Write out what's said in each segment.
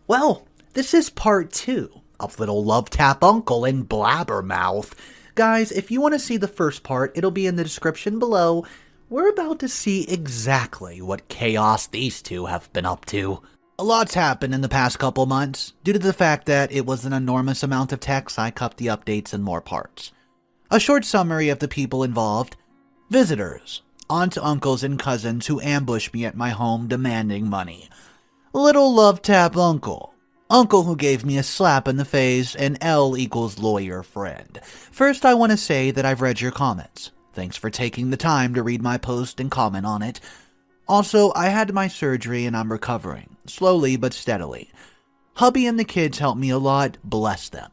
Well, this is part 2 of Little Love Tap Uncle and Blabbermouth. Guys, if you want to see the first part, it'll be in the description below. We're about to see exactly what chaos these two have been up to. A lot's happened in the past couple months. Due to the fact that it was an enormous amount of text, I cut the updates in more parts. A short summary of the people involved. Visitors, aunts, uncles, and cousins who ambushed me at my home demanding money. Little Love Tap Uncle. Uncle who gave me a slap in the face, and L equals lawyer friend. First, I want to say that I've read your comments. Thanks for taking the time to read my post and comment on it. Also, I had my surgery and I'm recovering, slowly but steadily. Hubby and the kids helped me a lot, bless them.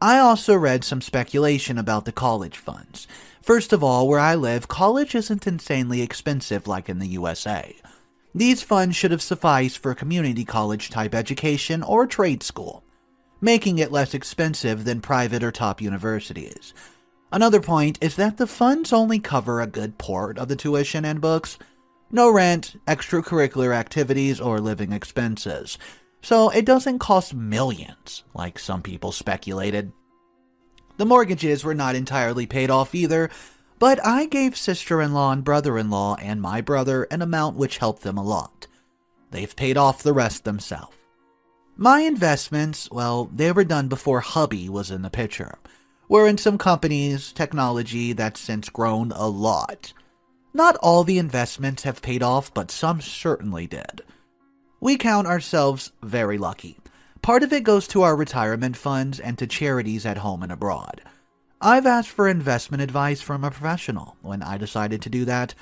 I also read some speculation about the college funds. First of all, where I live, college isn't insanely expensive like in the USA. These funds should have sufficed for a community college-type education or trade school, making it less expensive than private or top universities. Another point is that the funds only cover a good part of the tuition and books. No rent, extracurricular activities, or living expenses. So it doesn't cost millions, like some people speculated. The mortgages were not entirely paid off either, but I gave sister-in-law and brother-in-law and my brother an amount which helped them a lot. They've paid off the rest themselves. My investments, well, they were done before hubby was in the picture. We're in some companies, technology that's since grown a lot. Not all the investments have paid off, but some certainly did. We count ourselves very lucky. Part of it goes to our retirement funds and to charities at home and abroad. I've asked for investment advice from a professional when I decided to do that.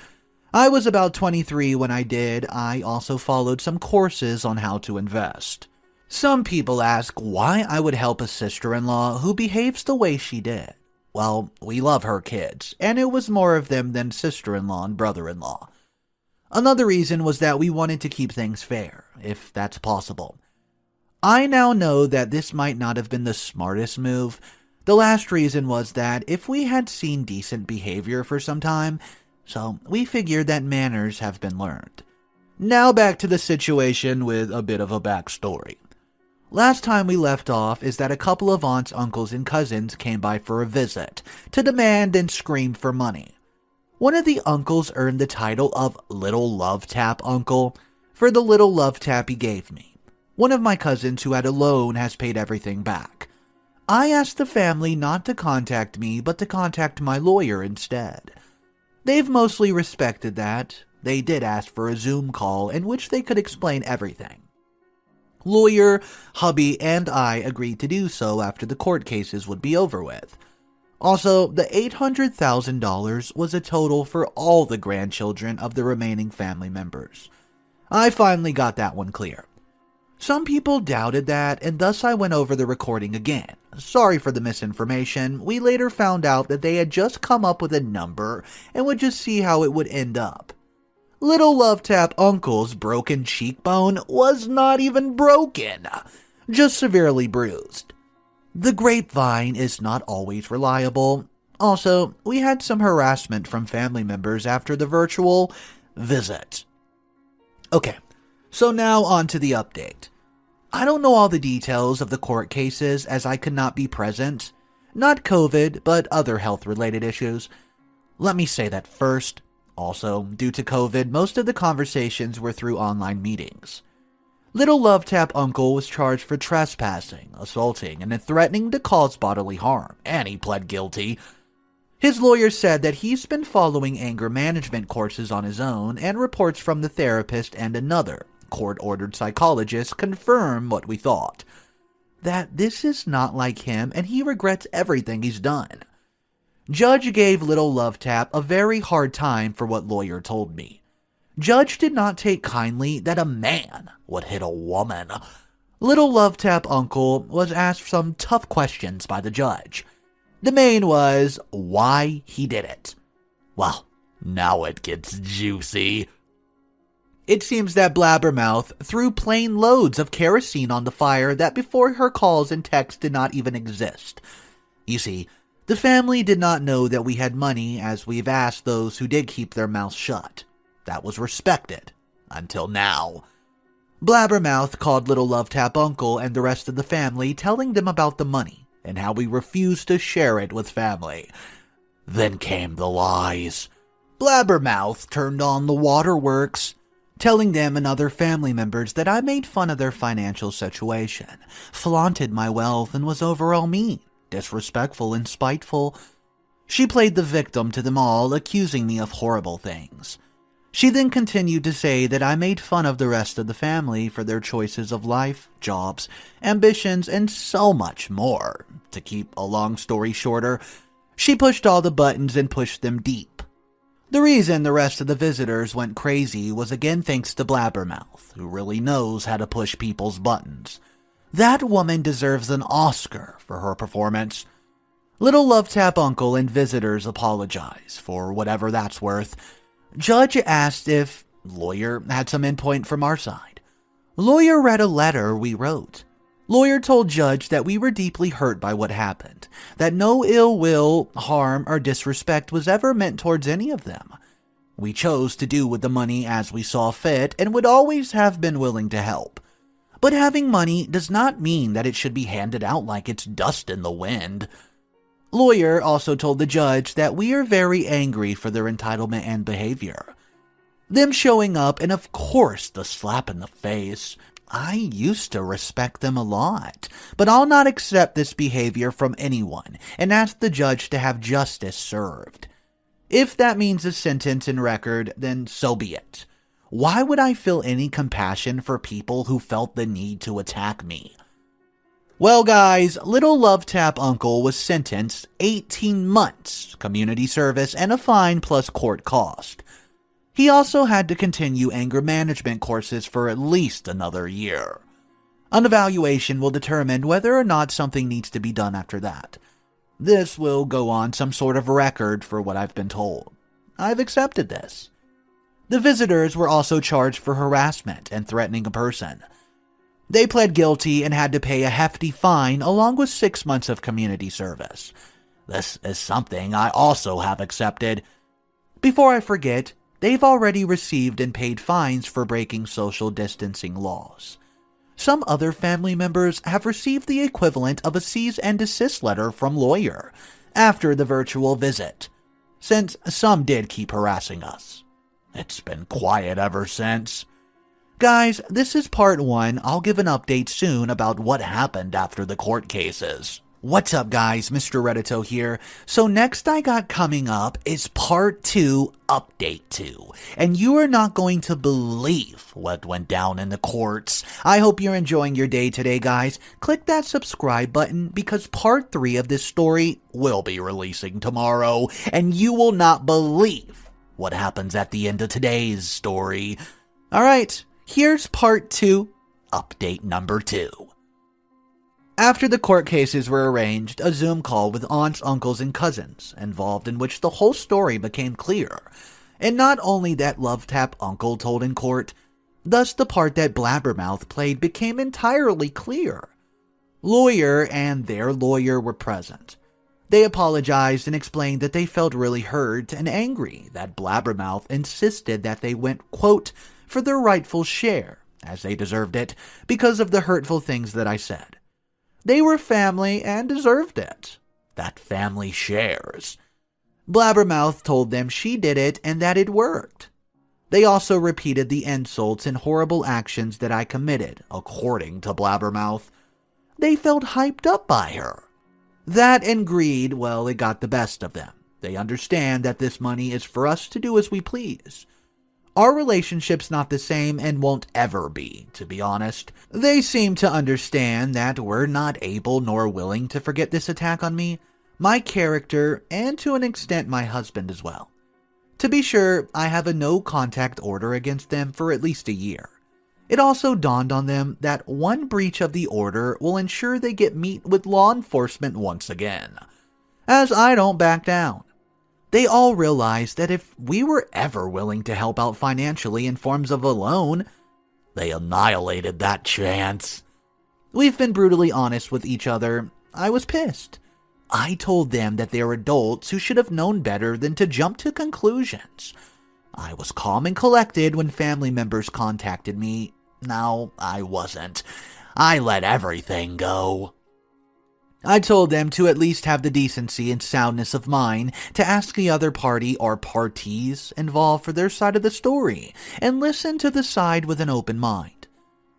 I was about 23 when I did. I also followed some courses on how to invest. Some people ask why I would help a sister-in-law who behaves the way she did. Well, we love her kids, and it was more of them than sister-in-law and brother-in-law. Another reason was that we wanted to keep things fair, if that's possible. I now know that this might not have been the smartest move. The last reason was that if we had seen decent behavior for some time, so we figured that manners have been learned. Now back to the situation with a bit of a backstory. Last time we left off is that a couple of aunts, uncles, and cousins came by for a visit to demand and scream for money. One of the uncles earned the title of Little Love Tap Uncle for the little love tap he gave me. One of my cousins who had a loan has paid everything back. I asked the family not to contact me, but to contact my lawyer instead. They've mostly respected that. They did ask for a Zoom call in which they could explain everything. Lawyer, hubby, and I agreed to do so after the court cases would be over with. Also, the $800,000 was a total for all the grandchildren of the remaining family members. I finally got that one clear. Some people doubted that, and thus I went over the recording again. Sorry for the misinformation. We later found out that they had just come up with a number and would just see how it would end up. Little Love Tap Uncle's broken cheekbone was not even broken, just severely bruised. The grapevine is not always reliable. Also, we had some harassment from family members after the virtual visit. Okay, so now on to the update. I don't know all the details of the court cases as I could not be present. Not COVID, but other health-related issues. Let me say that first. Also, due to COVID, most of the conversations were through online meetings. Little Love Tap Uncle was charged for trespassing, assaulting, and threatening to cause bodily harm, and he pled guilty. His lawyer said that he's been following anger management courses on his own, and reports from the therapist and another court-ordered psychologist confirm what we thought. That this is not like him, and he regrets everything he's done. Judge gave Little Love Tap a very hard time for what lawyer told me. Judge did not take kindly that a man would hit a woman. Little Love Tap Uncle was asked some tough questions by the judge. The main was why he did it. Well, now it gets juicy. It seems that Blabbermouth threw plain loads of kerosene on the fire that before her calls and texts did not even exist. You see, the family did not know that we had money, as we've asked those who did keep their mouths shut. That was respected. Until now. Blabbermouth called Little Love Tap Uncle and the rest of the family, telling them about the money and how we refused to share it with family. Then came the lies. Blabbermouth turned on the waterworks, telling them and other family members that I made fun of their financial situation, flaunted my wealth, and was overall mean, disrespectful, and spiteful. She played the victim to them all, accusing me of horrible things. She then continued to say that I made fun of the rest of the family for their choices of life, jobs, ambitions, and so much more. To keep a long story shorter, she pushed all the buttons and pushed them deep. The reason the rest of the visitors went crazy was again thanks to Blabbermouth, who really knows how to push people's buttons. That woman deserves an Oscar for her performance. Little Love Tap Uncle and visitors apologize for whatever that's worth. Judge asked if lawyer had some input from our side. Lawyer read a letter we wrote. Lawyer told judge that we were deeply hurt by what happened, that no ill will, harm, or disrespect was ever meant towards any of them. We chose to do with the money as we saw fit and would always have been willing to help. But having money does not mean that it should be handed out like it's dust in the wind. Lawyer also told the judge that we are very angry for their entitlement and behavior. Them showing up, and of course the slap in the face. I used to respect them a lot, but I'll not accept this behavior from anyone and ask the judge to have justice served. If that means a sentence and record, then so be it. Why would I feel any compassion for people who felt the need to attack me? Well, guys, Little Love Tap Uncle was sentenced 18 months, community service, and a fine plus court cost. He also had to continue anger management courses for at least another year. An evaluation will determine whether or not something needs to be done after that. This will go on some sort of record for what I've been told. I've accepted this. The visitors were also charged for harassment and threatening a person. They pled guilty and had to pay a hefty fine along with 6 months of community service. This is something I also have accepted. Before I forget, they've already received and paid fines for breaking social distancing laws. Some other family members have received the equivalent of a cease and desist letter from lawyer after the virtual visit, since some did keep harassing us. It's been quiet ever since. Guys, this is part 1. I'll give an update soon about what happened after the court cases. What's up, guys? Mr. Reddito here. So next I got coming up is part 2, update 2. And you are not going to believe what went down in the courts. I hope you're enjoying your day today, guys. Click that subscribe button because part 3 of this story will be releasing tomorrow. And you will not believe what happens at the end of today's story. Alright, here's part 2, update number 2. After the court cases were arranged, a Zoom call with aunts, uncles, and cousins involved in which the whole story became clear. And not only that Love Tap Uncle told in court, thus the part that Blabbermouth played became entirely clear. Lawyer and their lawyer were present. They apologized and explained that they felt really hurt and angry that Blabbermouth insisted that they went, quote, for their rightful share, as they deserved it, because of the hurtful things that I said. They were family and deserved it. That family shares. Blabbermouth told them she did it and that it worked. They also repeated the insults and horrible actions that I committed, according to Blabbermouth. They felt hyped up by her. That and greed, well, it got the best of them. They understand that this money is for us to do as we please. Our relationship's not the same and won't ever be, to be honest. They seem to understand that we're not able nor willing to forget this attack on me, my character, and to an extent my husband as well. To be sure, I have a no-contact order against them for at least a year. It also dawned on them that one breach of the order will ensure they get meet with law enforcement once again, as I don't back down. They all realized that if we were ever willing to help out financially in forms of a loan, they annihilated that chance. We've been brutally honest with each other. I was pissed. I told them that they're adults who should have known better than to jump to conclusions. I was calm and collected when family members contacted me, No, I wasn't. I let everything go. I told them to at least have the decency and soundness of mind to ask the other party or parties involved for their side of the story and listen to the side with an open mind.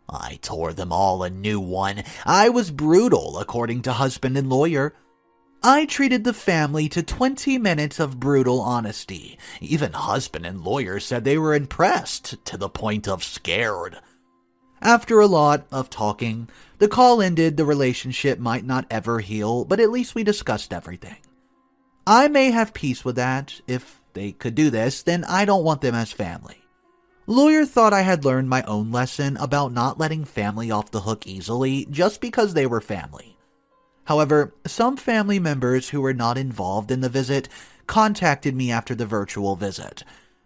I tore them all a new one. I was brutal, according to husband and lawyer. I treated the family to 20 minutes of brutal honesty. Even husband and lawyer said they were impressed, to the point of scared. After a lot of talking, the call ended. The relationship might not ever heal, but at least we discussed everything. I may have peace with that. If they could do this, then I don't want them as family. Lawyer thought I had learned my own lesson about not letting family off the hook easily just because they were family. However, some family members who were not involved in the visit contacted me after the virtual visit.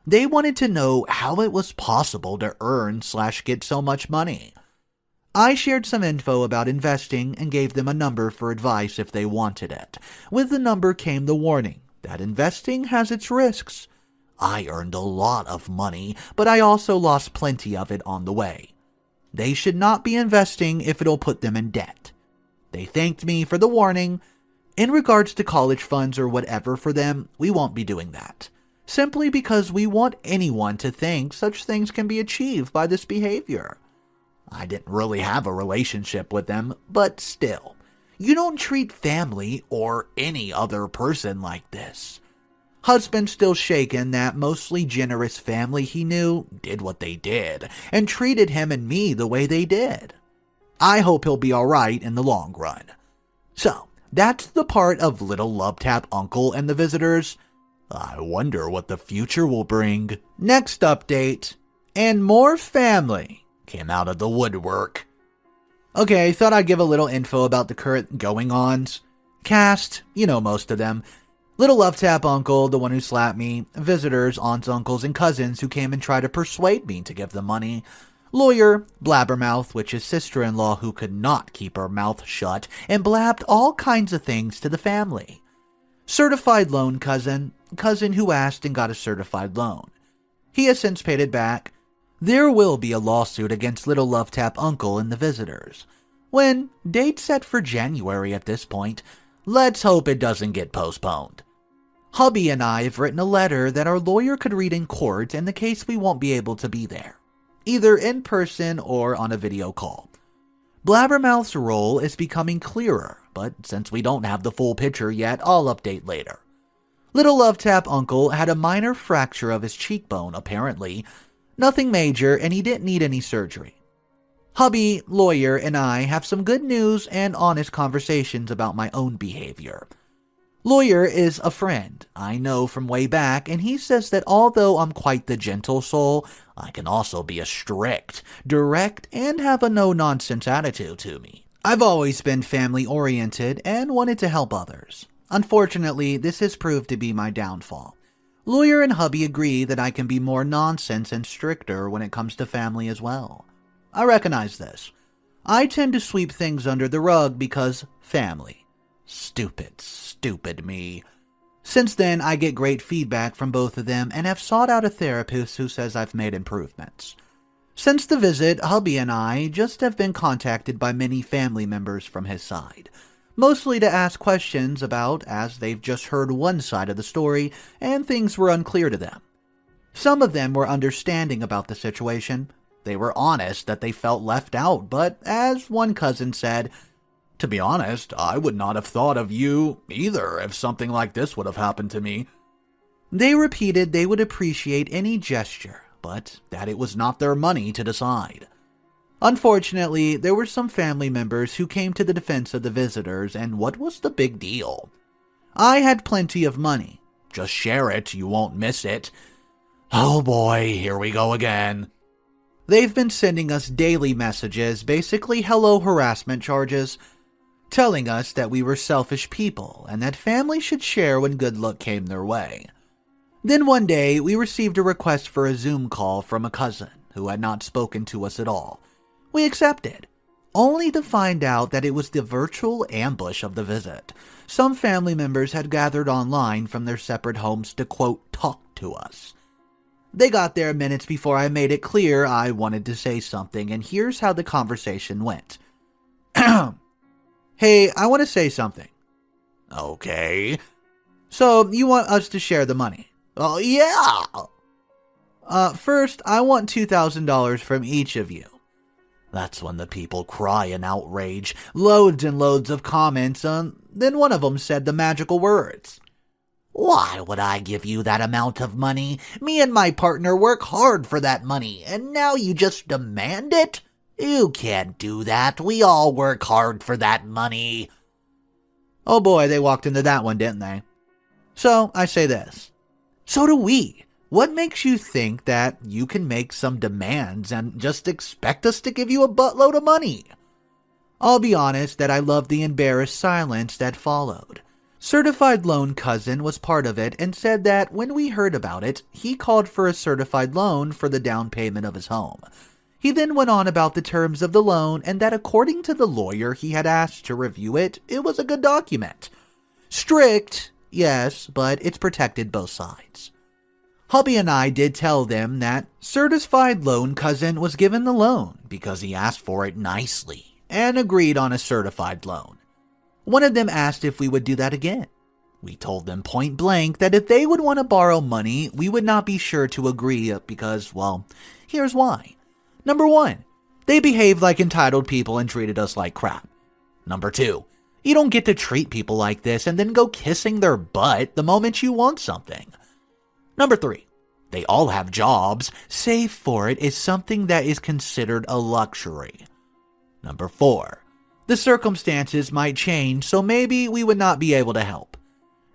They wanted to know how it was possible to earn/get so much money. I shared some info about investing and gave them a number for advice if they wanted it. With the number came the warning that investing has its risks. I earned a lot of money, but I also lost plenty of it on the way. They should not be investing if it'll put them in debt. They thanked me for the warning. In regards to college funds or whatever for them, we won't be doing that. Simply because we want anyone to think such things can be achieved by this behavior. I didn't really have a relationship with them, but still, you don't treat family or any other person like this. Husband still shaken that mostly generous family he knew did what they did and treated him and me the way they did. I hope he'll be alright in the long run. So, that's the part of Little Love Tap Uncle and the visitors. I wonder what the future will bring. Next update, and more family came out of the woodwork. Okay, thought I'd give a little info about the current going-ons. Cast, you know most of them. Little Love Tap Uncle, the one who slapped me. Visitors, aunts, uncles, and cousins who came and tried to persuade me to give them money. Lawyer, Blabbermouth, which is sister-in-law who could not keep her mouth shut and blabbed all kinds of things to the family. Certified loan cousin who asked and got a certified loan. He has since paid it back. There will be a lawsuit against Little Love Tap Uncle and the visitors. When date set for January at this point, let's hope it doesn't get postponed. Hubby and I have written a letter that our lawyer could read in court in the case we won't be able to be there, either in person or on a video call. Blabbermouth's role is becoming clearer, but since we don't have the full picture yet, I'll update later. Little Love Tap Uncle had a minor fracture of his cheekbone, apparently. Nothing major, and he didn't need any surgery. Hubby, lawyer, and I have some good news and honest conversations about my own behavior. Lawyer is a friend I know from way back, and he says that although I'm quite the gentle soul, I can also be a strict, direct, and have a no-nonsense attitude to me. I've always been family-oriented and wanted to help others. Unfortunately, this has proved to be my downfall. Lawyer and hubby agree that I can be more nonsense and stricter when it comes to family as well. I recognize this. I tend to sweep things under the rug because family. Stupid me. Since then, I get great feedback from both of them and have sought out a therapist who says I've made improvements. Since the visit, hubby and I just have been contacted by many family members from his side, mostly to ask questions about as they've just heard one side of the story and things were unclear to them. Some of them were understanding about the situation. They were honest that they felt left out, but as one cousin said, "To be honest, I would not have thought of you either if something like this would have happened to me." They repeated they would appreciate any gesture, but that it was not their money to decide. Unfortunately, there were some family members who came to the defense of the visitors, and what was the big deal? I had plenty of money. Just share it, you won't miss it. Oh boy, here we go again. They've been sending us daily messages, basically hello harassment charges, telling us that we were selfish people and that family should share when good luck came their way. Then one day, we received a request for a Zoom call from a cousin who had not spoken to us at all. We accepted, only to find out that it was the virtual ambush of the visit. Some family members had gathered online from their separate homes to, quote, talk to us. They got there minutes before I made it clear I wanted to say something, and here's how the conversation went. Hey, I want to say something. Okay. So, you want us to share the money? Oh, yeah! First, I want $2,000 from each of you. That's when the people cry in outrage, loads and loads of comments, then one of them said the magical words. Why would I give you that amount of money? Me and my partner work hard for that money, and now you just demand it? You can't do that. We all work hard for that money. Oh boy, they walked into that one, didn't they? So, I say this. So do we. What makes you think that you can make some demands and just expect us to give you a buttload of money? I'll be honest that I loved the embarrassed silence that followed. Certified loan cousin was part of it and said that when we heard about it, he called for a certified loan for the down payment of his home. He then went on about the terms of the loan and that according to the lawyer he had asked to review it, it was a good document. Strict, yes, but it's protected both sides. Hubby and I did tell them that certified loan cousin was given the loan because he asked for it nicely and agreed on a certified loan. One of them asked if we would do that again. We told them point blank that if they would want to borrow money, we would not be sure to agree because, well, here's why. Number 1, they behaved like entitled people and treated us like crap. Number 2, you don't get to treat people like this and then go kissing their butt the moment you want something. Number 3, they all have jobs. Save for it is something that is considered a luxury. Number 4, the circumstances might change, so maybe we would not be able to help.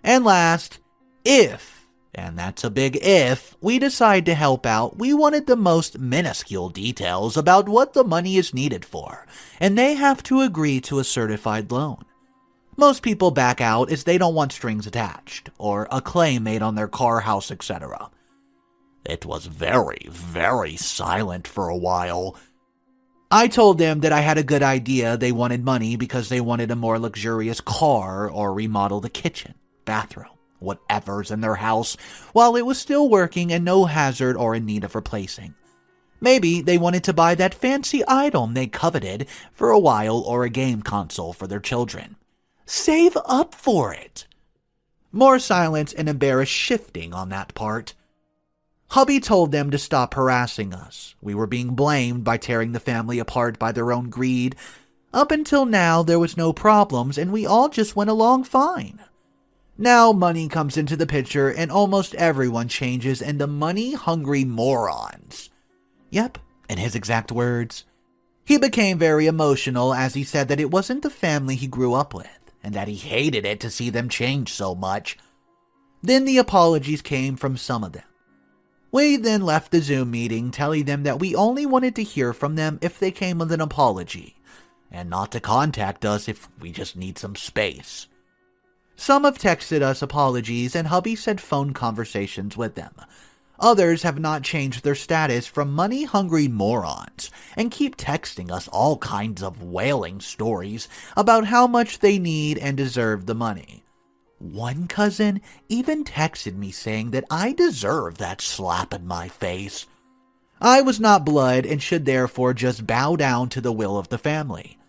And last, if, and that's a big if, we decide to help out, we wanted the most minuscule details about what the money is needed for, and they have to agree to a certified loan. Most people back out as they don't want strings attached, or a claim made on their car, house, etc. It was very, very silent for a while. I told them that I had a good idea they wanted money because they wanted a more luxurious car or remodel the kitchen, bathroom, whatever's in their house while it was still working and no hazard or in need of replacing. Maybe they wanted to buy that fancy item they coveted for a while or a game console for their children. Save up for it. More silence and embarrassed shifting on that part. Hubby told them to stop harassing us. We were being blamed by tearing the family apart by their own greed. Up until now, there was no problems and we all just went along fine. Now money comes into the picture and almost everyone changes into money-hungry morons. Yep, in his exact words. He became very emotional as he said that it wasn't the family he grew up with and that he hated it to see them change so much. Then the apologies came from some of them. We then left the Zoom meeting telling them that we only wanted to hear from them if they came with an apology, and not to contact us if we just need some space. Some have texted us apologies and hubby said phone conversations with them. Others have not changed their status from money-hungry morons and keep texting us all kinds of wailing stories about how much they need and deserve the money. One cousin even texted me saying that I deserve that slap in my face. I was not blood and should therefore just bow down to the will of the family.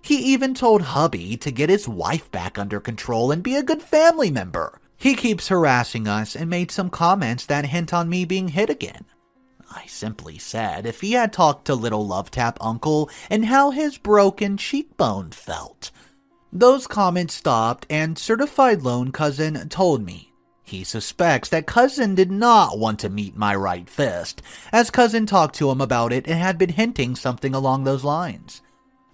He even told hubby to get his wife back under control and be a good family member. He keeps harassing us and made some comments that hint on me being hit again. I simply said if he had talked to little Love Tap Uncle and how his broken cheekbone felt. Those comments stopped and certified loan cousin told me he suspects that cousin did not want to meet my right fist, as cousin talked to him about it and had been hinting something along those lines.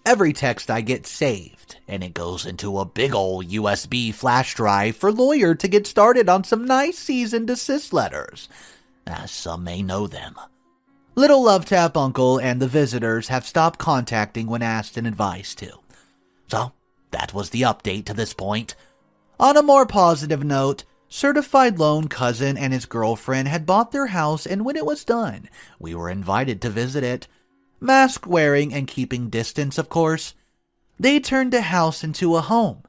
Every text I get saved, and it goes into a big ol' USB flash drive for lawyer to get started on some nice cease and desist letters, as some may know them. Little Love Tap Uncle and the visitors have stopped contacting when asked and advised to. So, that was the update to this point. On a more positive note, certified loan cousin and his girlfriend had bought their house, and when it was done, we were invited to visit it. Mask wearing and keeping distance, of course. They turned the house into a home.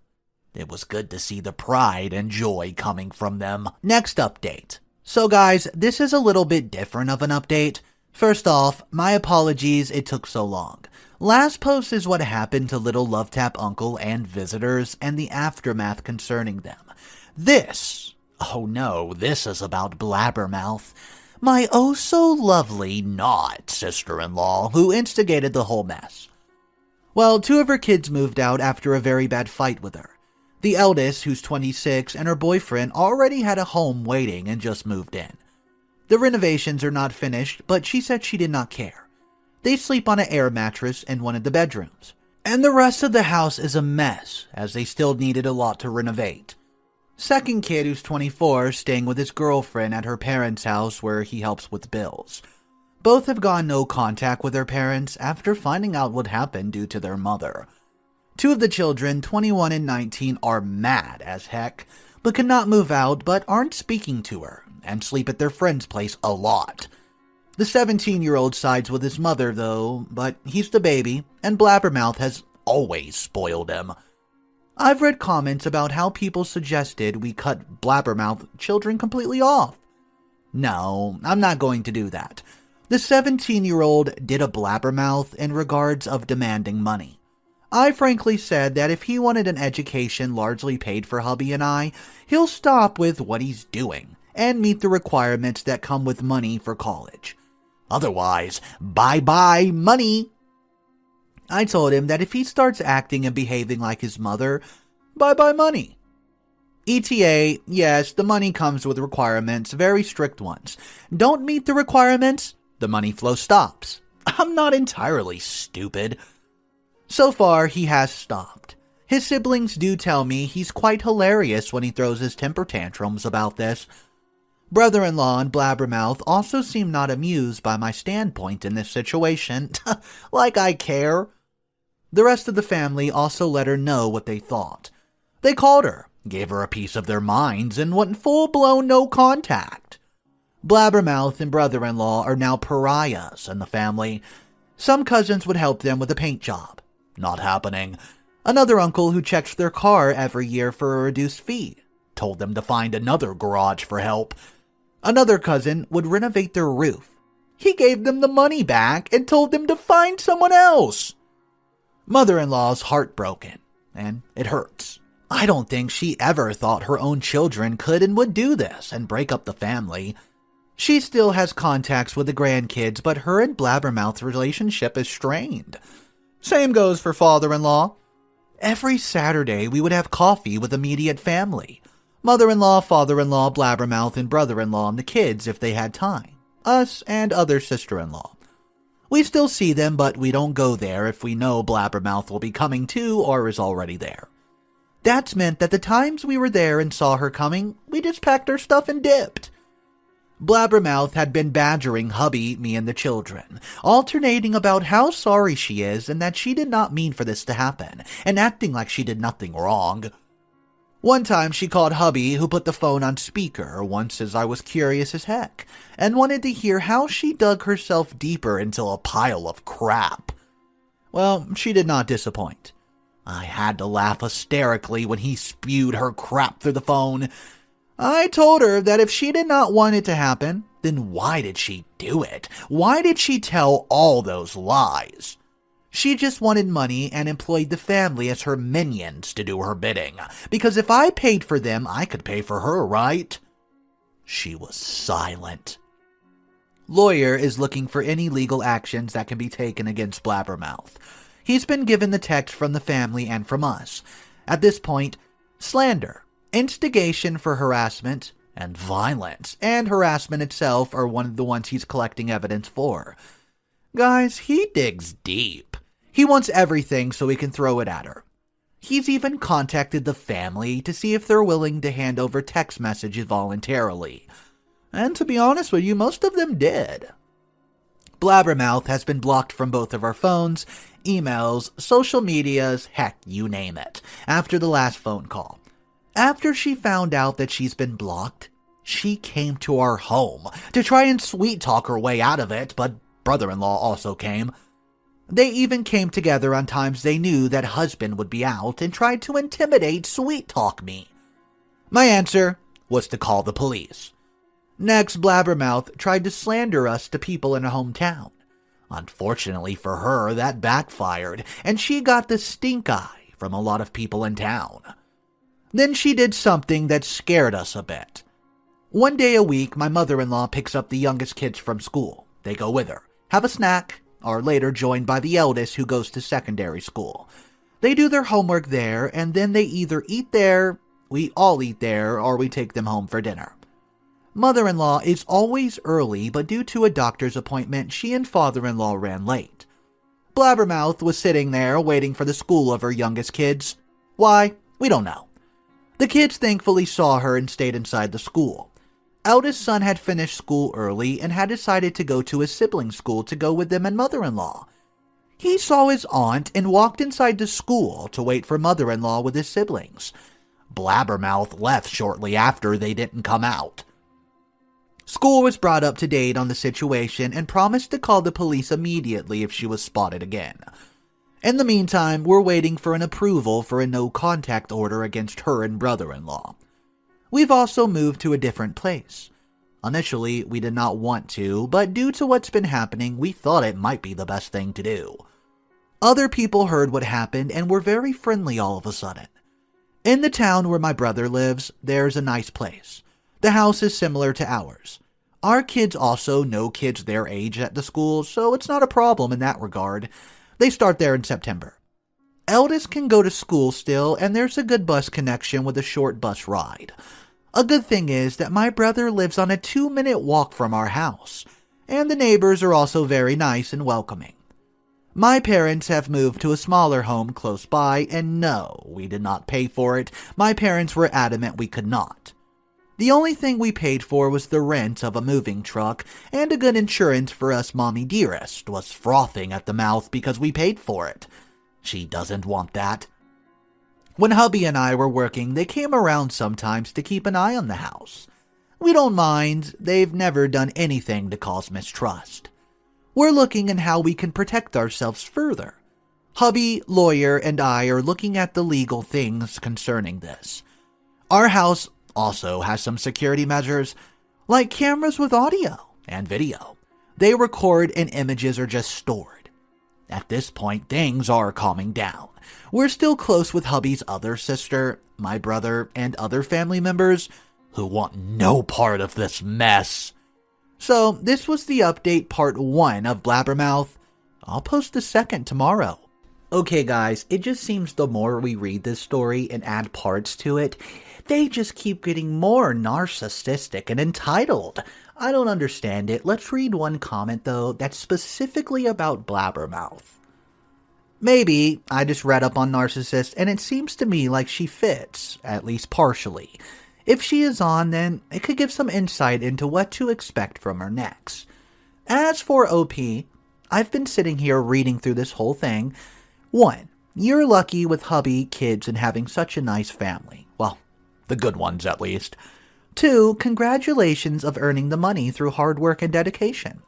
It was good to see the pride and joy coming from them. Next update. So guys, this is a little bit different of an update. First off, my apologies it took so long. Last post is what happened to little Love Tap Uncle and visitors and the aftermath concerning them. This is about Blabbermouth, my oh-so-lovely not sister-in-law who instigated the whole mess. Well, 2 of her kids moved out after a very bad fight with her. The eldest, who's 26, and her boyfriend already had a home waiting and just moved in. The renovations are not finished, but she said she did not care. They sleep on an air mattress in one of the bedrooms. And the rest of the house is a mess, as they still needed a lot to renovate. Second kid, who's 24, staying with his girlfriend at her parents' house where he helps with bills. Both have gone no contact with their parents after finding out what happened due to their mother. 2 of the children, 21 and 19, are mad as heck, but cannot move out but aren't speaking to her, and sleep at their friend's place a lot. The 17-year-old sides with his mother though, but he's the baby, and Blabbermouth has always spoiled him. I've read comments about how people suggested we cut Blabbermouth children completely off. No, I'm not going to do that. The 17-year-old did a Blabbermouth in regards of demanding money. I frankly said that if he wanted an education largely paid for hubby and I, he'll stop with what he's doing and meet the requirements that come with money for college. Otherwise, bye-bye money. I told him that if he starts acting and behaving like his mother, bye-bye money. ETA, yes, the money comes with requirements, very strict ones. Don't meet the requirements, the money flow stops. I'm not entirely stupid. So far, he has stopped. His siblings do tell me he's quite hilarious when he throws his temper tantrums about this. Brother-in-law and Blabbermouth also seem not amused by my standpoint in this situation. Like I care. The rest of the family also let her know what they thought. They called her, gave her a piece of their minds, and went full-blown no contact. Blabbermouth and brother-in-law are now pariahs in the family. Some cousins would help them with a paint job. Not happening. Another uncle who checks their car every year for a reduced fee told them to find another garage for help. Another cousin would renovate their roof. He gave them the money back and told them to find someone else. Mother-in-law's heartbroken, and it hurts. I don't think she ever thought her own children could and would do this and break up the family. She still has contacts with the grandkids, but her and Blabbermouth's relationship is strained. Same goes for father-in-law. Every Saturday we would have coffee with immediate family. Mother-in-law, father-in-law, Blabbermouth, and brother-in-law and the kids if they had time. Us and other sister-in-law. We still see them, but we don't go there if we know Blabbermouth will be coming too or is already there. That's meant that the times we were there and saw her coming, we just packed our stuff and dipped. Blabbermouth had been badgering hubby, me, and the children, alternating about how sorry she is and that she did not mean for this to happen, and acting like she did nothing wrong. One time she called hubby, who put the phone on speaker once as I was curious as heck, and wanted to hear how she dug herself deeper into a pile of crap. Well, she did not disappoint. I had to laugh hysterically when he spewed her crap through the phone. I told her that if she did not want it to happen, then why did she do it? Why did she tell all those lies? She just wanted money and employed the family as her minions to do her bidding, because if I paid for them, I could pay for her, right? She was silent. Lawyer is looking for any legal actions that can be taken against Blabbermouth. He's been given the text from the family and from us. At this point, slander, instigation for harassment, and violence, and harassment itself are one of the ones he's collecting evidence for. Guys, he digs deep. He wants everything so he can throw it at her. He's even contacted the family to see if they're willing to hand over text messages voluntarily. And to be honest with you, most of them did. Blabbermouth has been blocked from both of our phones, emails, social medias, heck, you name it, after the last phone call. After she found out that she's been blocked, she came to our home to try and sweet-talk her way out of it, but brother-in-law also came. They even came together on times they knew that husband would be out and tried to intimidate, sweet-talk me. My answer was to call the police. Next, Blabbermouth tried to slander us to people in her hometown. Unfortunately for her, that backfired, and she got the stink eye from a lot of people in town. Then she did something that scared us a bit. One day a week, my mother-in-law picks up the youngest kids from school. They go with her, have a snack, are later joined by the eldest who goes to secondary school. They do their homework there, and then they either eat there, we all eat there, or we take them home for dinner. Mother-in-law is always early, but due to a doctor's appointment, she and father-in-law ran late. Blabbermouth was sitting there waiting for the school of her youngest kids. Why? We don't know. The kids thankfully saw her and stayed inside the school. Eldest son had finished school early and had decided to go to his siblings' school to go with them and mother-in-law. He saw his aunt and walked inside the school to wait for mother-in-law with his siblings. Blabbermouth left shortly after they didn't come out. School was brought up to date on the situation and promised to call the police immediately if she was spotted again. In the meantime, we're waiting for an approval for a no-contact order against her and brother-in-law. We've also moved to a different place. Initially, we did not want to, but due to what's been happening, we thought it might be the best thing to do. Other people heard what happened and were very friendly all of a sudden. In the town where my brother lives, there's a nice place. The house is similar to ours. Our kids also know kids their age at the school, so it's not a problem in that regard. They start there in September. Eldest can go to school still, and there's a good bus connection with a short bus ride. A good thing is that my brother lives on a 2-minute walk from our house, and the neighbors are also very nice and welcoming. My parents have moved to a smaller home close by, and no, we did not pay for it. My parents were adamant we could not. The only thing we paid for was the rent of a moving truck, and a good insurance for us mommy dearest was frothing at the mouth because we paid for it. She doesn't want that. When hubby and I were working, they came around sometimes to keep an eye on the house. We don't mind, they've never done anything to cause mistrust. We're looking at how we can protect ourselves further. Hubby, lawyer, and I are looking at the legal things concerning this. Our house also has some security measures, like cameras with audio and video. They record and images are just stored. At this point, things are calming down. We're still close with hubby's other sister, my brother, and other family members who want no part of this mess. So, this was the update part 1 of Blabbermouth. I'll post the second tomorrow. Okay guys, it just seems the more we read this story and add parts to it, they just keep getting more narcissistic and entitled. I don't understand it. Let's read one comment though that's specifically about Blabbermouth. Maybe I just read up on narcissists and it seems to me like she fits, at least partially. If she is on, then it could give some insight into what to expect from her next. As for OP, I've been sitting here reading through this whole thing. 1. You're lucky with hubby, kids, and having such a nice family. Well, the good ones at least. 2. Congratulations of earning the money through hard work and dedication.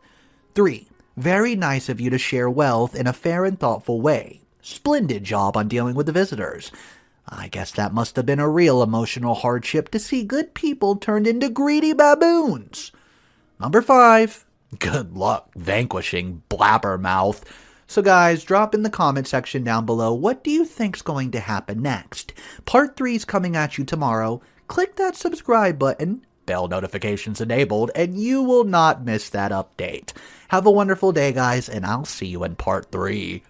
3. Very nice of you to share wealth in a fair and thoughtful way. Splendid job on dealing with the visitors. I guess that must have been a real emotional hardship to see good people turned into greedy baboons. Number 5. Good luck vanquishing Blabbermouth. So guys, drop in the comment section down below, what do you think's going to happen next? Part 3 is coming at you tomorrow. Click that subscribe button, bell notifications enabled, and you will not miss that update. Have a wonderful day, guys, and I'll see you in part 3.